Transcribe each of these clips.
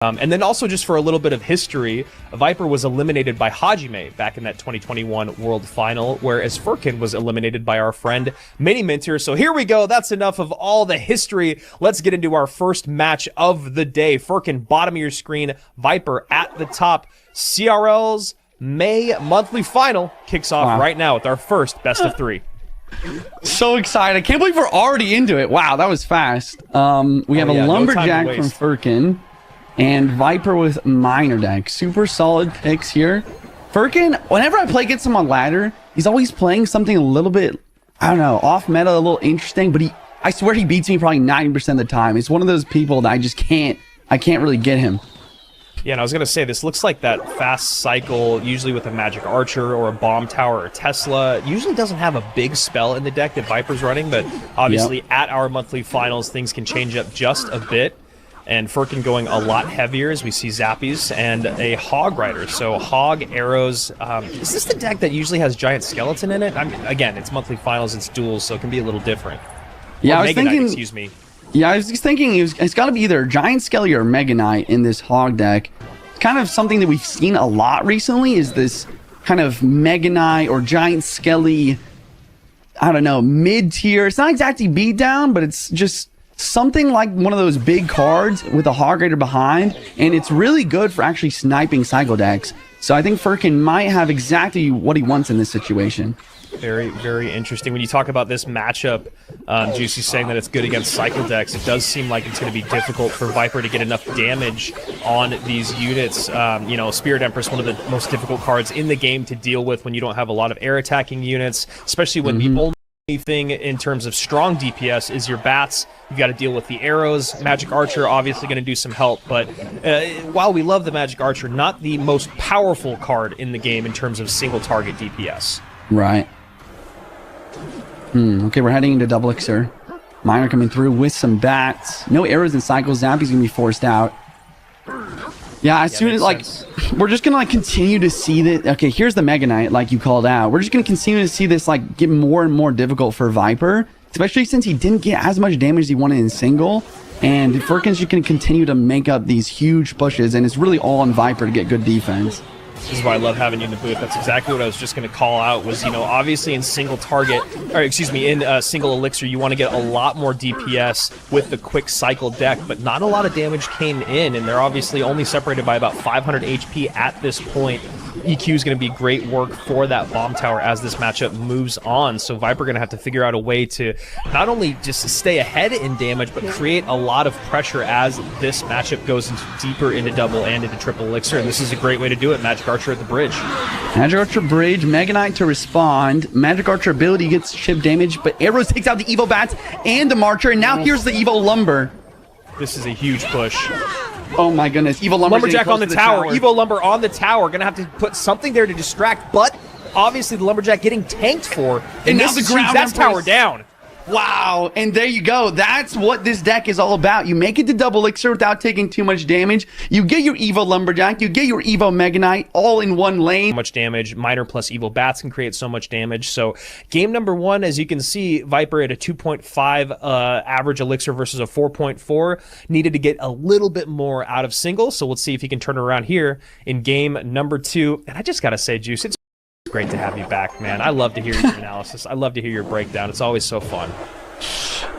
And then also just for a little bit of history, VIIPER was eliminated by Hajime back in that 2021 World Final, whereas FURKAN was eliminated by our friend Mini Minter. So here we go. That's enough of all the history. Let's get into our first match of the day. FURKAN, bottom of your screen. VIIPER at the top. CRL's May Monthly Final kicks off right now with our first best of 3. So excited. I can't believe we're already into it. Wow, that was fast. We have a Lumberjack from FURKAN. And VIIPER with Miner deck. Super solid picks here. FURKAN, whenever I play against him on ladder, he's always playing something a little bit, I don't know, off meta, a little interesting, but I swear he beats me probably 90% of the time. It's one of those people that I can't really get him. Yeah, and I was going to say, this looks like that fast cycle, usually with a Magic Archer or a Bomb Tower or Tesla. Usually doesn't have a big spell in the deck that VIIPER's running, but obviously at our monthly finals, things can change up just a bit. And FURKAN going a lot heavier as we see Zappies and a Hog Rider. So Hog, Arrows. Is this the deck that usually has Giant Skeleton in it? I mean, again, it's monthly finals, it's duels, so it can be a little different. Yeah, or I was Mega thinking. Knight, excuse me. Yeah, I was just thinking it's got to be either Giant Skelly or Mega Knight in this Hog deck. Kind of something that we've seen a lot recently is this kind of Mega Knight or Giant Skelly, I don't know, mid-tier. It's not exactly beat down, but it's just something like one of those big cards with a Hog Rider behind, and it's really good for actually sniping cycle decks. So I think FURKAN might have exactly what he wants in this situation. Very, very interesting. When you talk about this matchup, Juicy saying that it's good against cycle decks, it does seem like it's going to be difficult for VIIPER to get enough damage on these units. You know, Spirit Empress, one of the most difficult cards in the game to deal with when you don't have a lot of air attacking units, especially when the only thing in terms of strong DPS is your bats. You've got to deal with the arrows. Magic Archer obviously going to do some help, but while we love the Magic Archer, not the most powerful card in the game in terms of single target DPS. Right. Okay, we're heading into double elixir. Miner coming through with some bats. No arrows and cycles. Zappy's gonna be forced out. Yeah, as soon as we're just gonna continue to see that. Okay, here's the Mega Knight, like you called out. We're just gonna continue to see this get more and more difficult for VIIPER, especially since he didn't get as much damage as he wanted in single. And FURKAN's just gonna continue to make up these huge pushes, and it's really all on VIIPER to get good defense. This is why I love having you in the booth. That's exactly what I was just going to call out was, you know, obviously in single target, or excuse me, in single elixir, you want to get a lot more DPS with the quick cycle deck, but not a lot of damage came in, and they're obviously only separated by about 500 HP at this point. EQ is going to be great work for that Bomb Tower as this matchup moves on, so VIIPER going to have to figure out a way to not only just stay ahead in damage, but create a lot of pressure as this matchup goes deeper into double and into triple elixir, and this is a great way to do it. Magic Archer at the bridge. Magic Archer bridge, Mega Knight to respond. Magic Archer ability gets chip damage, but Arrows takes out the Evo Bats and the Marcher, and now here's the Evo Lumber. This is a huge push. Oh my goodness, Evo Lumberjack on the tower. Evo Lumber on the tower. Gonna have to put something there to distract, but obviously the Lumberjack getting tanked for. And now the ground that's tower down. Wow, and there you go. That's what this deck is all about. You make it to double elixir without taking too much damage. You get your Evo Lumberjack, you get your Evo Mega Knight all in one lane. Much damage. Miner plus Evo Bats can create so much damage. So game number 1, as you can see, VIIPER at a 2.5 average elixir versus a 4.4. Needed to get a little bit more out of single. So let's see if he can turn it around here in game number 2. And I just got to say, Juice, it's great to have you back, man. I love to hear your analysis. I love to hear your breakdown. It's always so fun.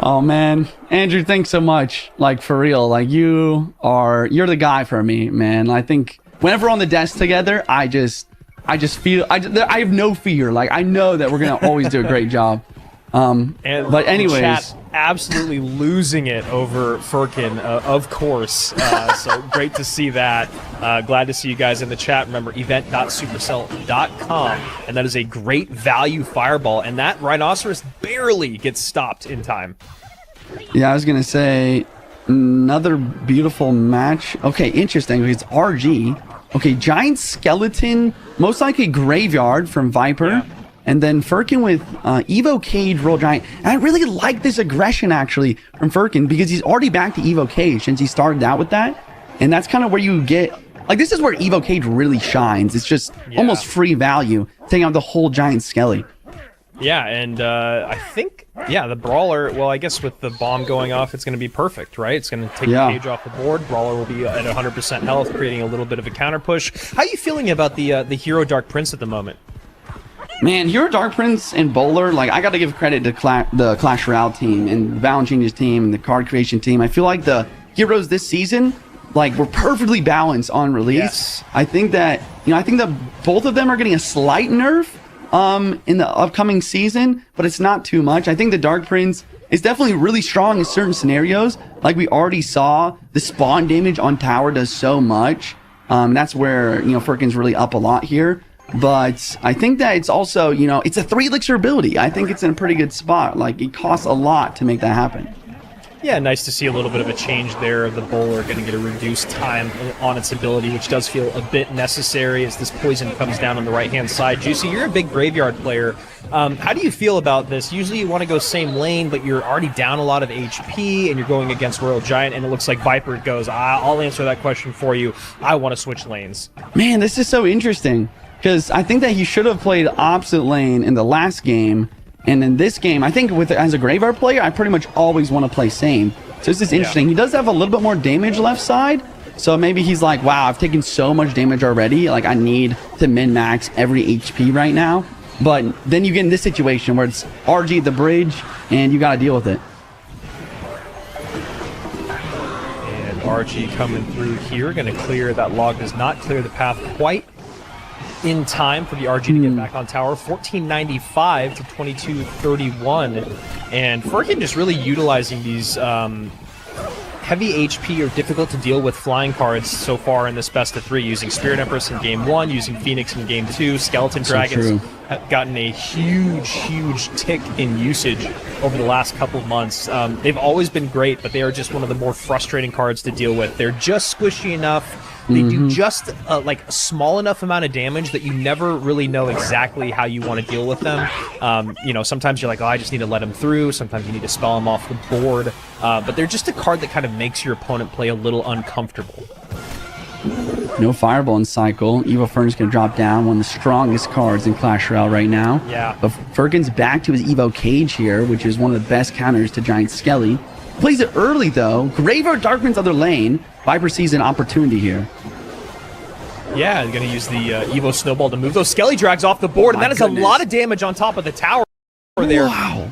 Oh man, Andrew, thanks so much. Like, for real, like you're the guy for me, man. I think whenever we're on the desk together, I just feel I have no fear. Like, I know that we're gonna always do a great job. But anyways, the chat absolutely losing it over FURKAN, of course. So great to see that. Glad to see you guys in the chat. Remember, event.supercell.com, and that is a great value fireball, and that Rhinoceros barely gets stopped in time. Yeah, I was gonna say another beautiful match. Okay, interesting. It's RG. Okay, Giant Skeleton, most likely Graveyard from VIIPER. Yeah. And then FURKAN with Evo Cage, Roll Giant. And I really like this aggression, actually, from FURKAN, because he's already back to Evo Cage since he started out with that. And that's kind of where you get... Like, this is where Evo Cage really shines. It's just almost free value, taking out the whole Giant Skelly. Yeah, and I think, yeah, the Brawler, well, I guess with the bomb going off, it's going to be perfect, right? It's going to take the cage off the board. Brawler will be at 100% health, creating a little bit of a counter push. How are you feeling about the Hero Dark Prince at the moment? Man, Hero Dark Prince and Bowler, like, I got to give credit to the Clash Royale team and Valentin's team and the card creation team. I feel like the heroes this season, like, were perfectly balanced on release. Yes. I think that, I think that both of them are getting a slight nerf in the upcoming season, but it's not too much. I think the Dark Prince is definitely really strong in certain scenarios. Like we already saw, the spawn damage on tower does so much. That's where, FURKAN's really up a lot here. But I think that it's also, it's a 3 elixir ability. I think it's in a pretty good spot. Like, it costs a lot to make that happen. Yeah, nice to see a little bit of a change there. The Bowler going to get a reduced time on its ability, which does feel a bit necessary as this poison comes down on the right-hand side. Juicy, you're a big Graveyard player. How do you feel about this? Usually you want to go same lane, but you're already down a lot of HP, and you're going against Royal Giant, and it looks like VIIPER goes, I'll answer that question for you. I want to switch lanes. Man, this is so interesting, because I think that he should have played opposite lane in the last game. And in this game, I think as a Graveyard player, I pretty much always want to play same. So this is interesting. He does have a little bit more damage left side. So maybe he's like, wow, I've taken so much damage already. Like, I need to min-max every HP right now. But then you get in this situation where it's RG at the bridge, and you got to deal with it. And RG coming through here, going to clear. That log does not clear the path quite in time for the RG to get back on tower. 1495 to 2231, and FURKAN just really utilizing these heavy HP or difficult to deal with flying cards so far in this best of 3, using Spirit Empress in game 1, using Phoenix in game 2. Skeleton Dragons have gotten a huge tick in usage over the last couple of months. They've always been great, but they are just one of the more frustrating cards to deal with. They're just squishy enough. They do just like a small enough amount of damage that you never really know exactly how you want to deal with them. Sometimes you're like, oh, I just need to let them through. Sometimes you need to spell them off the board. But they're just a card that kind of makes your opponent play a little uncomfortable. No Fireball in cycle. Evo Fern's going to drop down, one of the strongest cards in Clash Royale right now. Yeah. But FURKAN's back to his Evo Cage here, which is one of the best counters to Giant Skelly. Plays it early, though. Graveyard Dark Prince other lane. VIIPER sees an opportunity here. Yeah, going to use the Evo Snowball to move those Skelly Drags off the board, and that is a lot of damage on top of the tower there. Wow.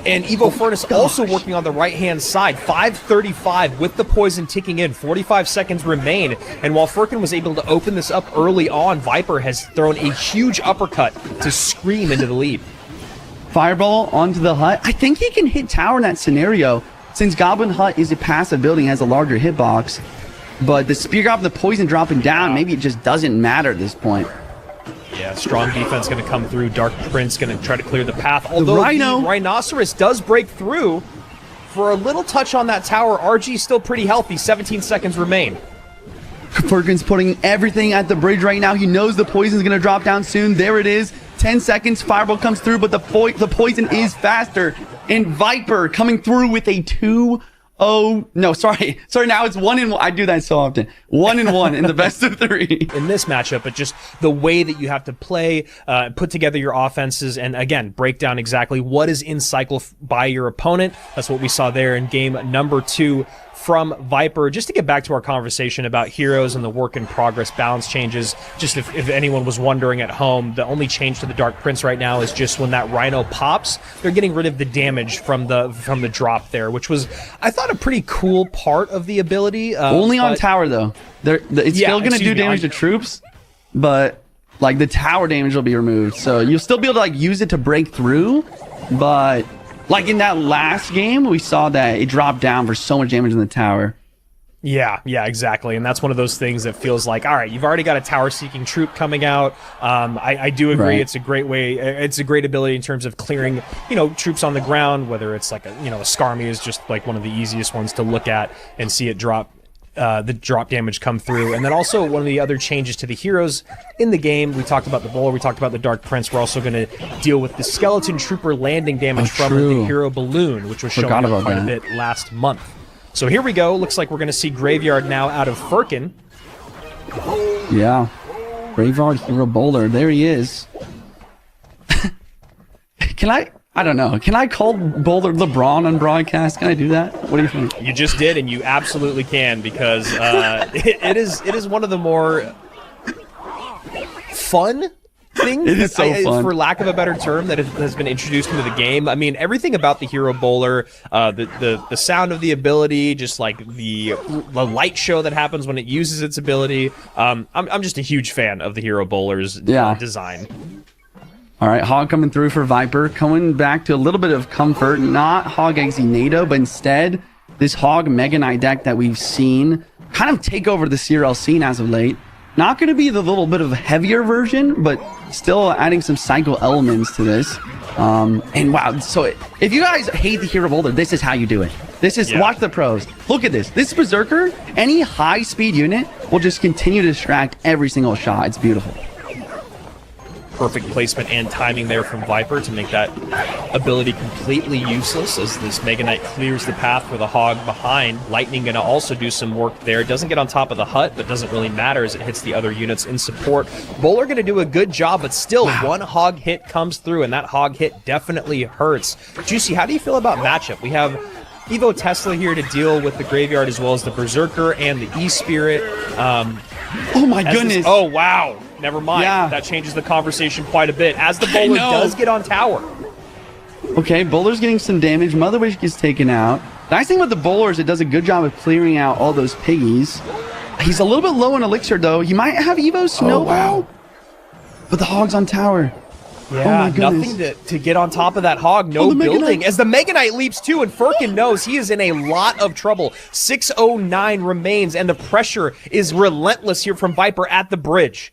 And Evo Furnace also working on the right-hand side. 535 with the poison ticking in. 45 seconds remain. And while FURKAN was able to open this up early on, VIIPER has thrown a huge uppercut to scream into the lead. Fireball onto the hut. I think he can hit tower in that scenario, since Goblin Hut is a passive building, has a larger hitbox. But the Spear Goblin, the poison dropping down, maybe it just doesn't matter at this point. Yeah, strong defense going to come through. Dark Prince going to try to clear the path. Although the Rhinoceros does break through for a little touch on that tower. RG still pretty healthy. 17 seconds remain. FURKAN's putting everything at the bridge right now. He knows the poison's going to drop down soon. There it is. 10 seconds. Fireball comes through, but the poison is faster. And VIIPER coming through with a 2-0. No, sorry, now it's 1-1. I do that so often. 1-1 in the best of 3 in this matchup. But just the way that you have to play, put together your offenses, and again, break down exactly what is in cycle by your opponent. That's what we saw there in game number 2 from VIIPER. Just to get back to our conversation about heroes and the work in progress balance changes, just if anyone was wondering at home, the only change to the Dark Prince right now is just when that Rhino pops, they're getting rid of the damage from the drop there, which was, I thought, a pretty cool part of the ability. Only on tower, though. It's still going to do damage to troops, but like the tower damage will be removed. So you'll still be able to like use it to break through, but like in that last game, we saw that it dropped down for so much damage in the tower. Yeah, exactly. And that's one of those things that feels like, all right, you've already got a tower-seeking troop coming out. I do agree. Right. It's a great way. It's a great ability in terms of clearing, troops on the ground, whether it's like a Skarmy is just like one of the easiest ones to look at and see it drop. The drop damage come through. And then also one of the other changes to the heroes in the game, we talked about the Bowler, we talked about the Dark Prince. We're also going to deal with the Skeleton Trooper landing damage from the Hero Balloon, which was shown up quite a bit last month. So here we go. Looks like we're going to see Graveyard now out of FURKAN. Yeah. Graveyard Hero Bowler. There he is. Can I don't know. Can I call Bowler LeBron on broadcast? Can I do that? What do you think? You just did, and you absolutely can, because it is one of the more fun thing, it is so fun, for lack of a better term, that has been introduced into the game. I mean, everything about the hero bowler, the sound of the ability, just like the light show that happens when it uses its ability. I'm just a huge fan of the hero bowler's design. All right, Hog coming through for VIIPER, coming back to a little bit of comfort, not Hog Eggsy NATO, but instead this Hog Mega Knight deck that we've seen kind of take over the CRL scene as of late. Not going to be the little bit of heavier version, but still adding some cycle elements to this. And wow, so if you guys hate the hero bowler, this is how you do it. This is, watch the pros. Look at this. This Berserker, any high speed unit will just continue to distract every single shot. It's beautiful. Perfect placement and timing there from VIIPER to make that ability completely useless as this Mega Knight clears the path for the Hog behind. Lightning going to also do some work there. Doesn't get on top of the hut, but doesn't really matter as it hits the other units in support. Bowler going to do a good job, but still one Hog hit comes through, and that Hog hit definitely hurts. Juicy, how do you feel about matchup? We have Evo Tesla here to deal with the Graveyard as well as the Berserker and the E-Spirit. Oh my goodness. Oh, wow. Never mind. Yeah. That changes the conversation quite a bit as the bowler does get on tower. Okay, bowler's getting some damage. Mother Wish gets taken out. The nice thing with the bowler is it does a good job of clearing out all those piggies. He's a little bit low in elixir though. He might have Evo Snowball, but the Hog's on tower. Yeah, oh my goodness. Nothing to get on top of that Hog. No building. As the Mega Knight leaps too, and FURKAN knows he is in a lot of trouble. 609 remains, and the pressure is relentless here from VIIPER at the bridge.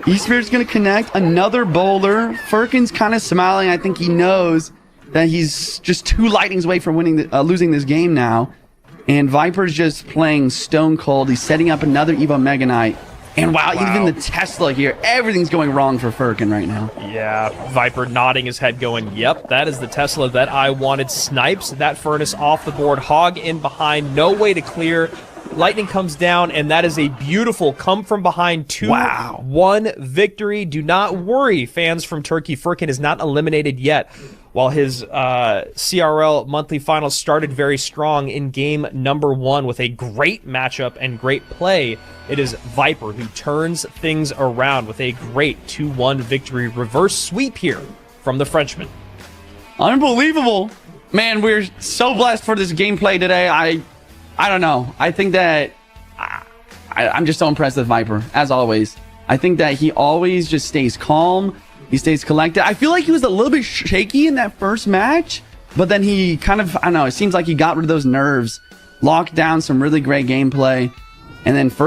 E-Spirit's going to connect. Another bowler. FURKAN's kind of smiling. I think he knows that he's just 2 lightnings away from losing this game now. And VIIPER's just playing stone cold. He's setting up another Evo Mega Knight. And wow, even the Tesla here, everything's going wrong for FURKAN right now. Yeah, VIIPER nodding his head going, yep, that is the Tesla that I wanted. Snipes that Furnace off the board. Hog in behind, no way to clear. Lightning comes down, and that is a beautiful come from behind 2-1 victory. Do not worry, fans from Turkey. FURKAN is not eliminated yet. While his CRL Monthly Finals started very strong in game number 1 with a great matchup and great play, it is VIIPER who turns things around with a great 2-1 victory. Reverse sweep here from the Frenchman. Unbelievable. Man, we're so blessed for this gameplay today. I don't know. I think that I'm just so impressed with VIIPER, as always. I think that he always just stays calm. He stays collected. I feel like he was a little bit shaky in that first match, but then he kind of, I don't know, it seems like he got rid of those nerves, locked down some really great gameplay, and then first